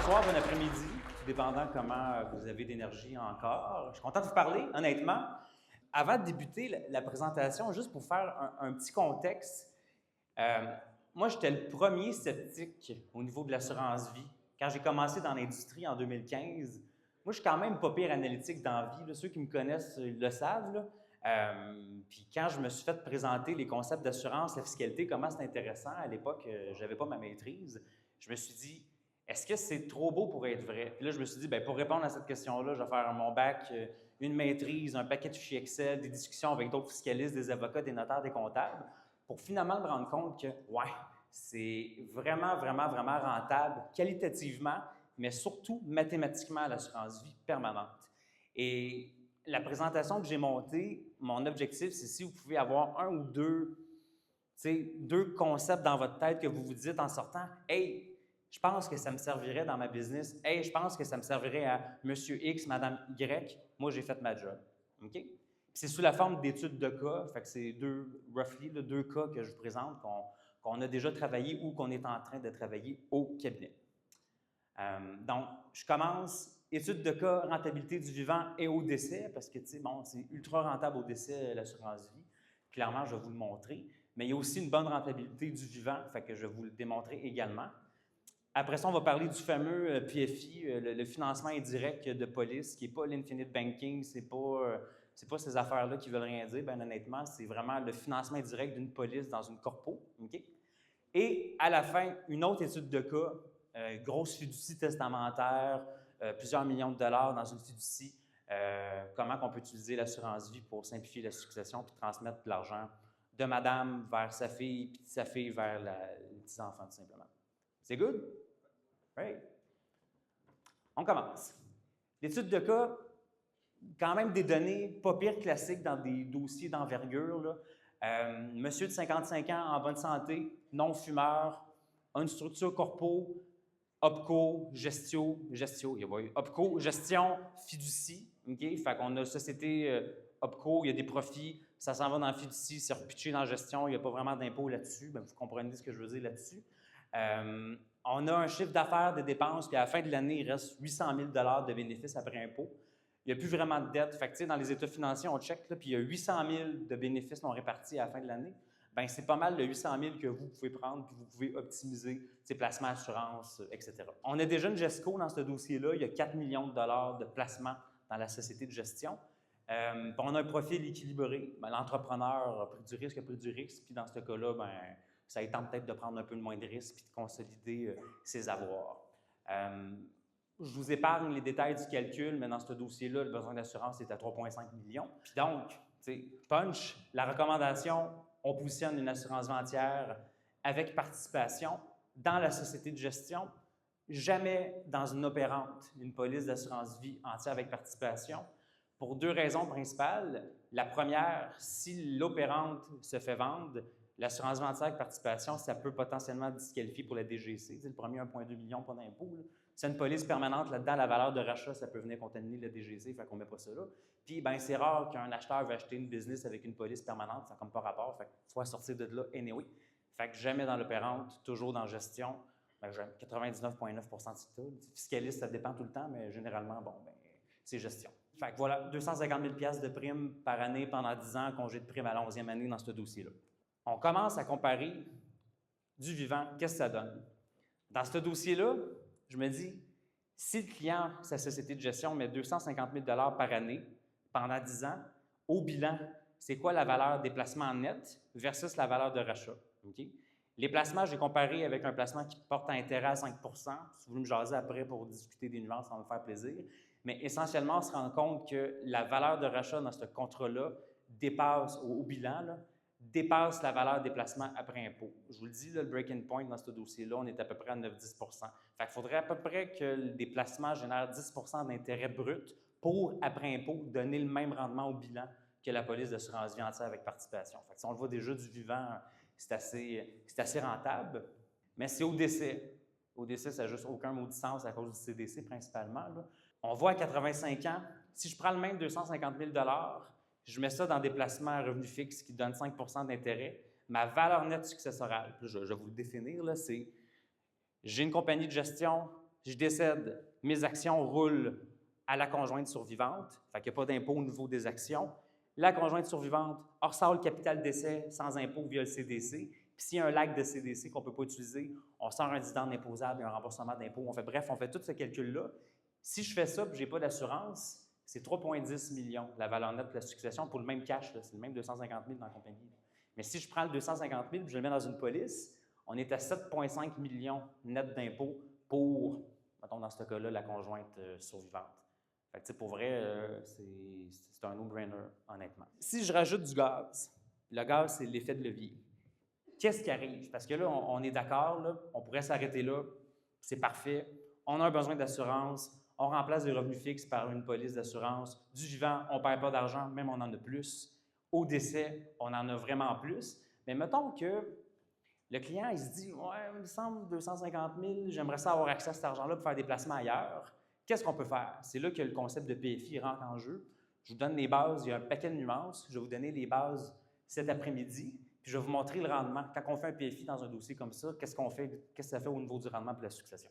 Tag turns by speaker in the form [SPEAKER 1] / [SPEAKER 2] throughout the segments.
[SPEAKER 1] Bonsoir, bon après-midi, tout dépendant comment vous avez d'énergie encore. Je suis content de vous parler, honnêtement. Avant de débuter la présentation, juste pour faire un petit contexte, moi, j'étais le premier sceptique au niveau de l'assurance vie. Quand j'ai commencé dans l'industrie en 2015, moi, je suis quand même pas pire analytique dans la vie. Là. Ceux qui me connaissent le savent. Là. Puis quand je me suis fait présenter les concepts d'assurance, la fiscalité, comment c'est intéressant, à l'époque, je n'avais pas ma maîtrise, je me suis dit, est-ce que c'est trop beau pour être vrai? Puis là, je me suis dit, bien, pour répondre à cette question-là, je vais faire mon bac, une maîtrise, un paquet de fichiers Excel, des discussions avec d'autres fiscalistes, des avocats, des notaires, des comptables, pour finalement me rendre compte que, ouais, c'est vraiment, vraiment, vraiment rentable, qualitativement, mais surtout mathématiquement, l'assurance vie permanente. Et la présentation que j'ai montée, mon objectif, c'est si vous pouvez avoir un ou deux concepts dans votre tête que vous vous dites en sortant, « Hey, je pense que ça me servirait dans ma business. Hey, je pense que ça me servirait à Monsieur X, Madame Y. Moi, j'ai fait ma job. » OK? C'est sous la forme d'études de cas. Fait que c'est deux cas que je vous présente qu'on a déjà travaillé ou qu'on est en train de travailler au cabinet. Donc, je commence études de cas, rentabilité du vivant et au décès, parce que, tu sais, bon, c'est ultra rentable au décès, l'assurance vie. Clairement, je vais vous le montrer. Mais il y a aussi une bonne rentabilité du vivant, fait que je vais vous le démontrer également. Après ça, on va parler du fameux PFI, le financement indirect de police, qui n'est pas l'infinite banking, c'est pas ces affaires-là qui veulent rien dire, bien honnêtement, c'est vraiment le financement indirect d'une police dans une corpo. Okay? Et à la fin, une autre étude de cas, grosse fiducie testamentaire, plusieurs millions de dollars dans une fiducie, comment on peut utiliser l'assurance vie pour simplifier la succession puis transmettre de l'argent de madame vers sa fille, puis de sa fille vers les petits-enfants, tout simplement. C'est good? Right. On commence. L'étude de cas, quand même des données pas pire classiques dans des dossiers d'envergure. Monsieur de 55 ans, en bonne santé, non-fumeur, a une structure corpo, OPCO, OPCO, gestion, fiducie. Okay? Fait qu'on a société OPCO, il y a des profits, ça s'en va dans la fiducie, c'est repitché dans la gestion, il n'y a pas vraiment d'impôt là-dessus. Bien, vous comprenez ce que je veux dire là-dessus. On a un chiffre d'affaires de dépenses, puis à la fin de l'année, il reste 800 000 de bénéfices après impôt. Il n'y a plus vraiment de dette. Fait que, dans les états financiers, on check, là, puis il y a 800 000 de bénéfices non répartis à la fin de l'année. Bien, c'est pas mal le 800 000 que vous pouvez prendre, puis vous pouvez optimiser placements, assurances, etc. On a déjà une GESCO dans ce dossier-là. Il y a 4 millions de dollars de placements dans la société de gestion. On a un profil équilibré. Bien, l'entrepreneur a pris du risque, puis dans ce cas-là, bien, ça lui tente peut-être de prendre un peu moins de risques puis de consolider ses avoirs. Je vous épargne les détails du calcul, mais dans ce dossier-là, le besoin d'assurance est à 3,5 millions. Puis donc, punch, la recommandation, on positionne une assurance entière avec participation dans la société de gestion, jamais dans une opérante, une police d'assurance vie entière avec participation, pour deux raisons principales. La première, si l'opérante se fait vendre, l'assurance entière avec participation, ça peut potentiellement disqualifier pour la DGC. Le premier 1,2 million, pas d'impôt. C'est une police permanente là-dedans, la valeur de rachat, ça peut venir contaminer la DGC, fait qu'on ne met pas ça là. Puis, bien, c'est rare qu'un acheteur va acheter une business avec une police permanente, ça n'a comme pas rapport, fait qu'il faut sortir de là anyway. Fait que jamais dans l'opérante, toujours dans gestion, 99,9 de fiscaliste, ça dépend tout le temps, mais généralement, bon, ben, c'est gestion. Fait que voilà, 250 000 $ de primes par année pendant 10 ans, congé de prime à la 11e année dans ce dossier-là. On commence à comparer du vivant, qu'est-ce que ça donne? Dans ce dossier-là, je me dis, si le client, sa société de gestion, met 250 000 $ par année pendant 10 ans, au bilan, c'est quoi la valeur des placements net versus la valeur de rachat? Okay? Les placements, j'ai comparé avec un placement qui porte un intérêt à 5 %. Si vous voulez me jaser après pour discuter des nuances, ça va me faire plaisir. Mais essentiellement, on se rend compte que la valeur de rachat dans ce contrat-là dépasse, au bilan, là, dépasse la valeur des placements après impôt. Je vous le dis, là, le break-in point dans ce dossier-là, on est à peu près à 9-10 %. Fait qu'il faudrait à peu près que des placements génèrent 10 % d'intérêt brut pour, après impôt, donner le même rendement au bilan que la police d'assurance vie entière avec participation. Fait que si on le voit déjà du vivant, c'est assez rentable, mais c'est au décès. Au décès, ça n'a juste aucun maudit sens à cause du CDC principalement. Là. On voit à 85 ans, si je prends le même 250 000 $, je mets ça dans des placements à revenus fixes qui donnent 5 % d'intérêt. Ma valeur nette successorale, je vais vous le définir, c'est j'ai une compagnie de gestion, je décède, mes actions roulent à la conjointe survivante, fait qu'il n'y a pas d'impôt au niveau des actions. La conjointe survivante ressort le capital décès sans impôt via le CDC. Puis s'il y a un lag de CDC qu'on ne peut pas utiliser, on sort un dividende imposable et un remboursement d'impôt. Bref, on fait tout ce calcul-là. Si je fais ça et que je n'ai pas d'assurance, c'est 3,10 millions la valeur nette de la succession pour le même cash. C'est le même 250 000 dans la compagnie. Mais si je prends le 250 000 et je le mets dans une police, on est à 7,5 millions net d'impôts pour, mettons dans ce cas-là, la conjointe survivante. Fait que, pour vrai, c'est un no-brainer, honnêtement. Si je rajoute du gaz, le gaz, c'est l'effet de levier. Qu'est-ce qui arrive? Parce que là, on est d'accord, on pourrait s'arrêter là, c'est parfait. On a un besoin d'assurance, on remplace les revenus fixes par une police d'assurance. Du vivant, on ne perd pas d'argent, même on en a plus. Au décès, on en a vraiment plus. Mais mettons que le client, il se dit « Ouais, il me semble 250 000, j'aimerais ça avoir accès à cet argent-là pour faire des placements ailleurs. » Qu'est-ce qu'on peut faire? C'est là que le concept de PFI rentre en jeu. Je vous donne les bases, il y a un paquet de nuances. Je vais vous donner les bases cet après-midi, puis je vais vous montrer le rendement. Quand on fait un PFI dans un dossier comme ça, qu'est-ce qu'on fait, qu'est-ce que ça fait au niveau du rendement pour la succession?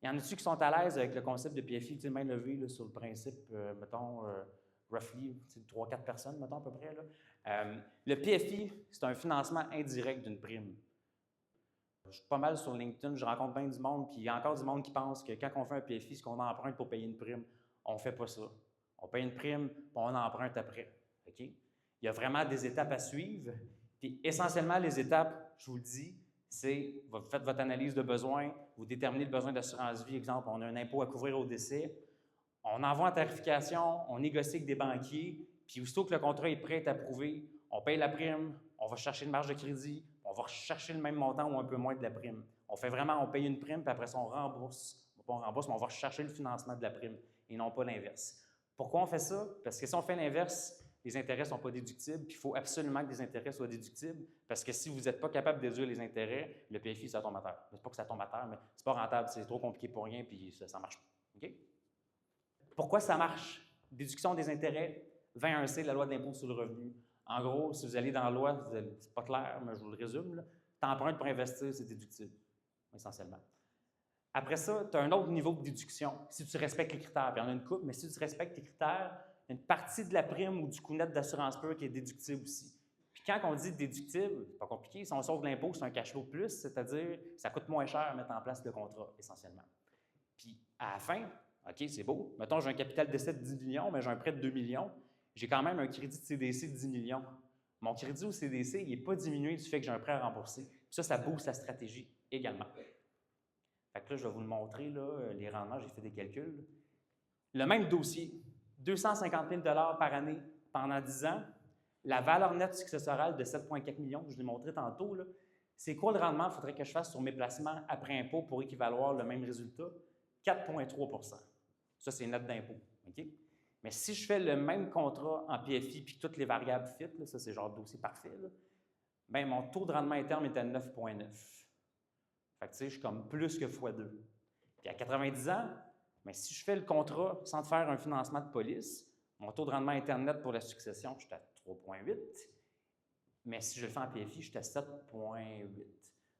[SPEAKER 1] Il y en a-tu qui sont à l'aise avec le concept de PFI, tu sais, main levée là, sur le principe, mettons, roughly, 3-4 personnes, mettons à peu près. Là. Le PFI, c'est un financement indirect d'une prime. Je suis pas mal sur LinkedIn, je rencontre bien du monde, puis il y a encore du monde qui pense que quand on fait un PFI, ce qu'on emprunte pour payer une prime, on ne fait pas ça. On paye une prime, puis on emprunte après. OK? Il y a vraiment des étapes à suivre. Puis essentiellement, les étapes, je vous le dis, c'est vous faites votre analyse de besoin, vous déterminez le besoin d'assurance vie. Exemple, on a un impôt à couvrir au décès. On envoie en tarification, on négocie avec des banquiers, puis aussitôt que le contrat est prêt, est approuvé, on paye la prime, on va chercher une marge de crédit, on va chercher le même montant ou un peu moins de la prime. On fait vraiment, on paye une prime, puis après ça, on rembourse. Pas on rembourse, mais on va chercher le financement de la prime et non pas l'inverse. Pourquoi on fait ça? Parce que si on fait l'inverse, les intérêts ne sont pas déductibles, puis il faut absolument que les intérêts soient déductibles, parce que si vous n'êtes pas capable de déduire les intérêts, le PFI, ça tombe à terre. C'est pas que ça tombe à terre, mais c'est pas rentable, c'est trop compliqué pour rien, puis ça ne marche pas. OK? Pourquoi ça marche? Déduction des intérêts, 21C de la loi d'impôt sur le revenu. En gros, si vous allez dans la loi, c'est pas clair, mais je vous le résume, t'empruntes pour investir, c'est déductible, essentiellement. Après ça, tu as un autre niveau de déduction, si tu respectes les critères. Puis il y en a une couple, mais si tu respectes les critères, une partie de la prime ou du coût net d'assurance pure qui est déductible aussi. Puis quand on dit déductible, c'est pas compliqué, si on sauve l'impôt, c'est un cash flow de plus, c'est-à-dire que ça coûte moins cher à mettre en place le contrat, essentiellement. Puis à la fin, OK, c'est beau, mettons j'ai un capital d'essai de 10 millions, mais j'ai un prêt de 2 millions, j'ai quand même un crédit de CDC de 10 millions. Mon crédit au CDC, il n'est pas diminué du fait que j'ai un prêt à rembourser. Puis ça booste la stratégie également. Fait que là, je vais vous le montrer, là, les rendements, j'ai fait des calculs. Le même dossier, 250 000 par année pendant 10 ans, la valeur nette successorale de 7,4 millions que je l'ai montré tantôt, c'est quoi le rendement qu'il faudrait que je fasse sur mes placements après impôt pour équivaloir le même résultat? 4,3 %. Ça, c'est net d'impôt. Okay? Mais si je fais le même contrat en PFI puis toutes les variables fit, là, ça c'est genre dossier parfait, là, bien, mon taux de rendement interne est à 9,9. Fait que tu sais, je suis comme plus que x2. Puis à 90 ans, bien, si je fais le contrat sans faire un financement de police, mon taux de rendement interne net pour la succession, je suis à 3,8. Mais si je le fais en PFI, je suis à 7,8.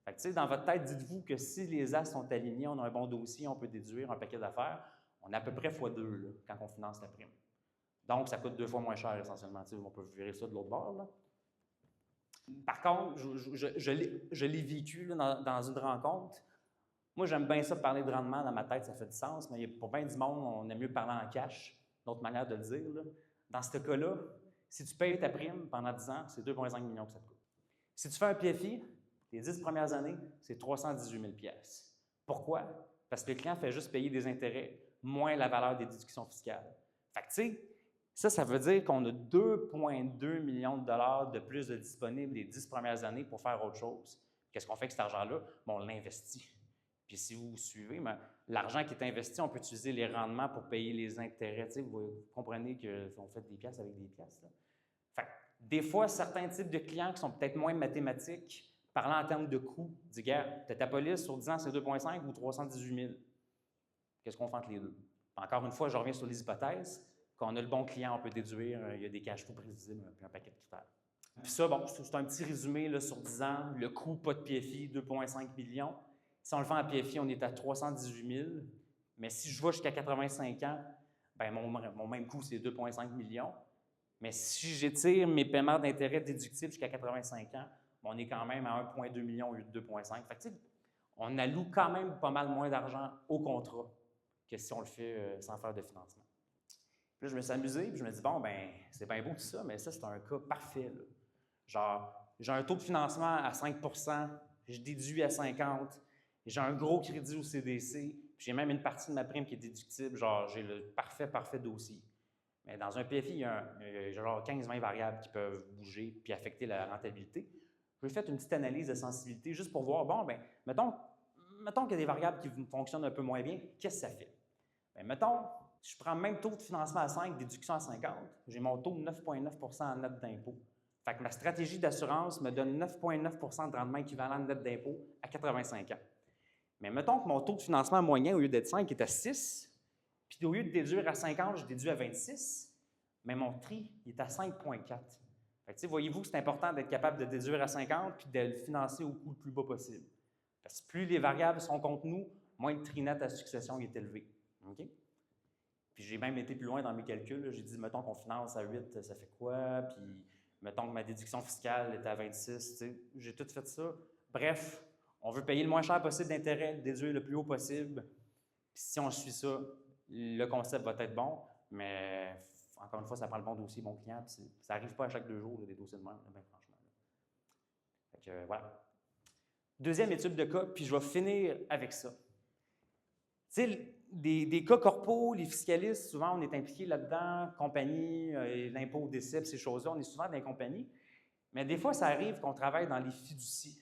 [SPEAKER 1] Fait que tu sais, dans votre tête, dites-vous que si les as sont alignés, on a un bon dossier, on peut déduire un paquet d'affaires, on a à peu près x2 là, quand on finance la prime. Donc, ça coûte 2 fois moins cher essentiellement. On peut virer ça de l'autre bord. Là. Par contre, je l'ai vécu là, dans une rencontre. Moi, j'aime bien ça parler de rendement dans ma tête, ça fait du sens, mais pour bien du monde, on aime mieux parler en cash, d'autres manières de le dire. Là. Dans ce cas-là, si tu payes ta prime pendant 10 ans, c'est 2,5 millions que ça te coûte. Si tu fais un PFI, les 10 premières années, c'est 318 000 $. Pourquoi? Parce que le client fait juste payer des intérêts, moins la valeur des déductions fiscales. Fait que, tu sais, ça veut dire qu'on a 2,2 millions de dollars de plus de disponibles les 10 premières années pour faire autre chose. Qu'est-ce qu'on fait avec cet argent-là? Bon, on l'investit. Puis si vous suivez, l'argent qui est investi, on peut utiliser les rendements pour payer les intérêts. Tu sais, vous comprenez qu'on fait des pièces avec des pièces. Là. Fait que, des fois, certains types de clients qui sont peut-être moins mathématiques, parlant en termes de coûts, disent, gars, tu as ta police sur 10 ans, c'est 2,5 ou 318 000. Qu'est-ce qu'on fait entre les deux? Encore une fois, je reviens sur les hypothèses. Quand on a le bon client, on peut déduire, il y a des cash flows prévisibles, puis un paquet de critères. Puis ça, bon, c'est un petit résumé là, sur 10 ans. Le coût, pas de PFI, 2,5 millions. Si on le fait en PFI, on est à 318 000. Mais si je vais jusqu'à 85 ans, ben mon même coût, c'est 2,5 millions. Mais si j'étire mes paiements d'intérêt déductibles jusqu'à 85 ans, ben on est quand même à 1,2 million au lieu de 2,5. Fait que, on alloue quand même pas mal moins d'argent au contrat que si on le fait sans faire de financement. Puis là, je me suis amusé, puis je me dis, bon, ben c'est bien beau tout ça, mais ça, c'est un cas parfait, là. Genre, j'ai un taux de financement à 5 %, je déduis à 50 %, j'ai un gros crédit au CDC, puis j'ai même une partie de ma prime qui est déductible, genre, j'ai le parfait dossier. Mais dans un PFI, il y a genre 15-20 variables qui peuvent bouger puis affecter la rentabilité. J'ai fait une petite analyse de sensibilité juste pour voir, bon, bien, mettons qu'il y a des variables qui fonctionnent un peu moins bien, qu'est-ce que ça fait? Bien, mettons, si je prends le même taux de financement à 5, déduction à 50, j'ai mon taux de 9,9 % en net d'impôt. Fait que ma stratégie d'assurance me donne 9,9 % de rendement équivalent de net d'impôt à 85 ans. Mais mettons que mon taux de financement moyen, au lieu d'être 5, est à 6, puis au lieu de déduire à 50, je déduis à 26, mais mon tri il est à 5,4. Voyez-vous que c'est important d'être capable de déduire à 50 puis de le financer au coût le plus bas possible. Parce que plus les variables sont contre nous, moins le tri net à succession est élevé. Okay? Puis j'ai même été plus loin dans mes calculs. J'ai dit, mettons qu'on finance à 8, ça fait quoi? Puis mettons que ma déduction fiscale est à 26. J'ai tout fait ça. Bref, on veut payer le moins cher possible d'intérêt, déduire le plus haut possible. Puis si on suit ça, le concept va être bon, mais encore une fois, ça prend le bon dossier, bon client, puis ça n'arrive pas à chaque 2 jours, là, des dossiers de même, bien franchement. Fait que, voilà. Deuxième étude de cas, puis je vais finir avec ça. Tu sais, des cas corpaux, les fiscalistes, souvent, on est impliqué là-dedans, compagnie, l'impôt au décès, ces choses-là, on est souvent dans les compagnies. Mais des fois, ça arrive qu'on travaille dans les fiducies.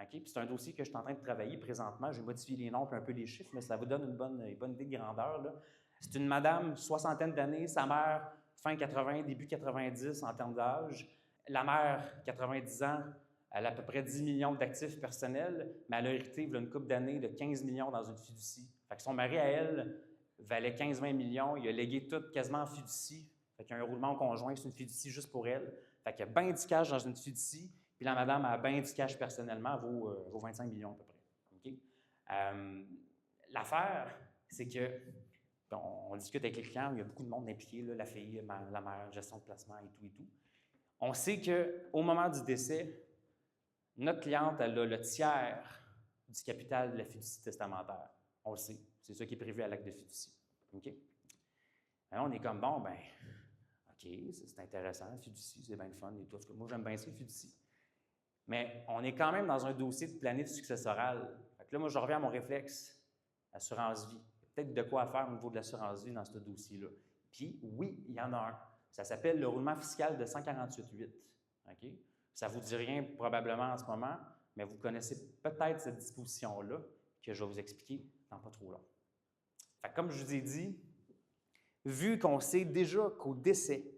[SPEAKER 1] Okay? Puis c'est un dossier que je suis en train de travailler présentement. J'ai modifié les noms et un peu les chiffres, mais ça vous donne une bonne idée de grandeur, là. C'est une madame, soixantaine d'années, sa mère, fin 80, début 90 en termes d'âge. La mère, 90 ans, elle a à peu près 10 millions d'actifs personnels, mais elle a hérité, il y a une couple d'années, de 15 millions dans une fiducie. Fait que son mari, à elle, valait 15-20 millions. Il a légué tout quasiment en fiducie. Fait qu'il y a un roulement conjoint, c'est une fiducie juste pour elle. Fait qu'il y a bien du cash dans une fiducie, puis la madame a bien du cash personnellement, vaut 25 millions à peu près. Okay? L'affaire, c'est que on discute avec les clients, il y a beaucoup de monde impliqué, là, la fille, la mère, gestion de placement et tout. On sait qu'au moment du décès, notre cliente, elle a le tiers du capital de la fiducie testamentaire. On le sait. C'est ça qui est prévu à l'acte de fiducie. OK? Alors, on est comme, bon, ben, OK, c'est intéressant, fiducie, c'est bien le fun et tout. Moi, j'aime bien ça, fiducie. Mais on est quand même dans un dossier de planif successoral. Fait que là, moi, je reviens à mon réflexe, assurance vie. Peut-être de quoi faire au niveau de l'assurance vie dans ce dossier-là. Puis, oui, il y en a un. Ça s'appelle le roulement fiscal de 148.8. OK? Ça ne vous dit rien probablement en ce moment, mais vous connaissez peut-être cette disposition-là que je vais vous expliquer dans pas trop long. Fait que comme je vous ai dit, vu qu'on sait déjà qu'au décès,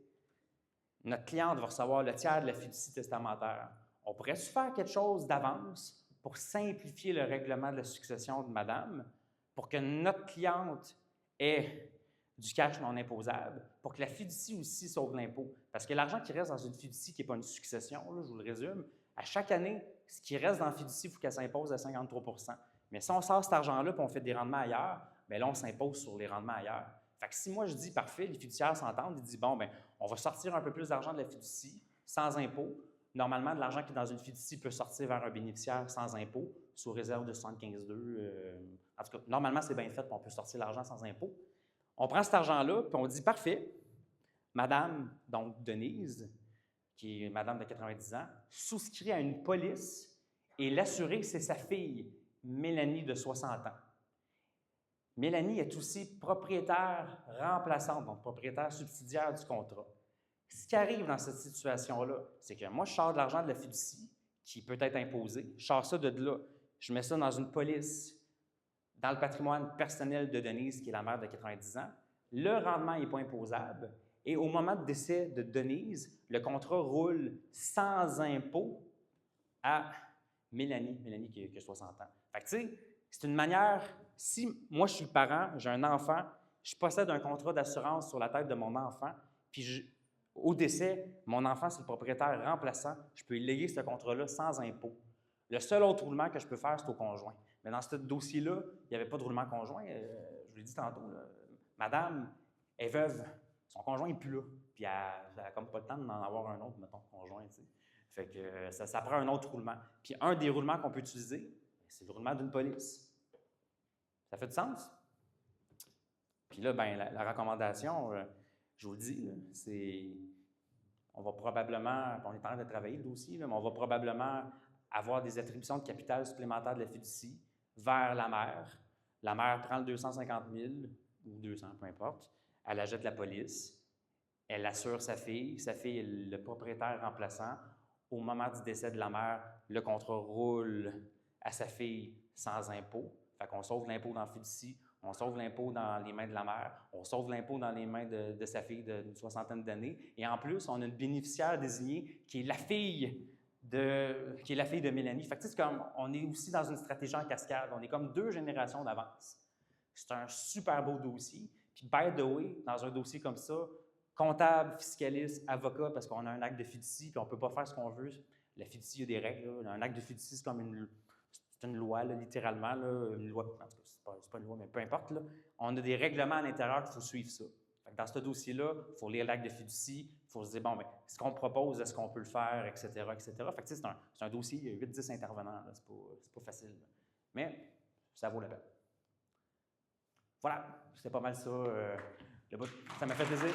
[SPEAKER 1] notre cliente va recevoir le tiers de la fiducie testamentaire, on pourrait-tu faire quelque chose d'avance pour simplifier le règlement de la succession de madame, pour que notre cliente ait du cash non imposable, pour que la fiducie aussi sauve l'impôt. Parce que l'argent qui reste dans une fiducie qui n'est pas une succession, là, je vous le résume, à chaque année, ce qui reste dans la fiducie, il faut qu'elle s'impose à 53 %. Mais si on sort cet argent-là et on fait des rendements ailleurs, bien là, on s'impose sur les rendements ailleurs. Fait que si moi, je dis, parfait, les fiduciaires s'entendent, ils disent, bon, bien, on va sortir un peu plus d'argent de la fiducie sans impôt. Normalement, de l'argent qui est dans une fiducie peut sortir vers un bénéficiaire sans impôt, sous réserve de 75,2. En tout cas, normalement, c'est bien fait, puis on peut sortir l'argent sans impôt. On prend cet argent-là, puis on dit, parfait, madame, donc Denise, qui est madame de 90 ans, souscrit à une police et l'assurée, c'est sa fille, Mélanie, de 60 ans. Mélanie est aussi propriétaire remplaçante, donc propriétaire subsidiaire du contrat. Ce qui arrive dans cette situation-là, c'est que moi, je sors de l'argent de la fiducie, qui peut être imposé, je sors ça de là, je mets ça dans une police, dans le patrimoine personnel de Denise, qui est la mère de 90 ans. Le rendement n'est pas imposable. Et au moment de décès de Denise, le contrat roule sans impôt à Mélanie qui a 60 ans. Fait que, tu sais, c'est une manière, si moi je suis le parent, j'ai un enfant, je possède un contrat d'assurance sur la tête de mon enfant, puis au décès, mon enfant, c'est le propriétaire remplaçant, je peux léguer ce contrat-là sans impôt. Le seul autre roulement que je peux faire, c'est au conjoint. Mais dans ce dossier-là, il n'y avait pas de roulement conjoint. Je vous l'ai dit tantôt, là, madame est veuve, son conjoint n'est plus là. Puis elle n'a comme pas le temps d'en avoir un autre, mettons, conjoint, tu sais. Fait que ça prend un autre roulement. Puis un des roulements qu'on peut utiliser, c'est le roulement d'une police. Ça fait du sens? Puis là, ben, la recommandation, je vous le dis, là, c'est... On va probablement, on est en train de travailler le dossier, là, mais on va probablement avoir des attributions de capital supplémentaires de la fiducie vers la mère. La mère prend le 250 000 ou 200, peu importe. Elle achète la police. Elle assure sa fille. Sa fille est le propriétaire remplaçant. Au moment du décès de la mère, le contrat roule à sa fille sans impôt. Fait qu'on sauve l'impôt dans la fiducie, on sauve l'impôt dans les mains de la mère, on sauve l'impôt dans les mains de sa fille d'une soixantaine d'années. Et en plus, on a une bénéficiaire désignée qui est la fille de Mélanie. Fait que, c'est comme, on est aussi dans une stratégie en cascade. On est comme 2 générations d'avance. C'est un super beau dossier. Puis, by the way, dans un dossier comme ça, comptable, fiscaliste, avocat, parce qu'on a un acte de fiducie, puis on ne peut pas faire ce qu'on veut. La fiducie, il y a des règles. Là. Un acte de fiducie, c'est comme une loi, là, littéralement. Là, une loi, en tout cas, c'est pas une loi, mais peu importe. Là. On a des règlements à l'intérieur qu'il faut suivre ça. Dans ce dossier-là, il faut lire l'acte de fiducie, il faut se dire, bon, bien, ce qu'on propose, est-ce qu'on peut le faire, etc., etc. Fait que, c'est un dossier, il y a 8-10 intervenants, c'est pas facile. Là. Mais ça vaut la peine. Voilà, c'était pas mal ça. Ça m'a fait plaisir.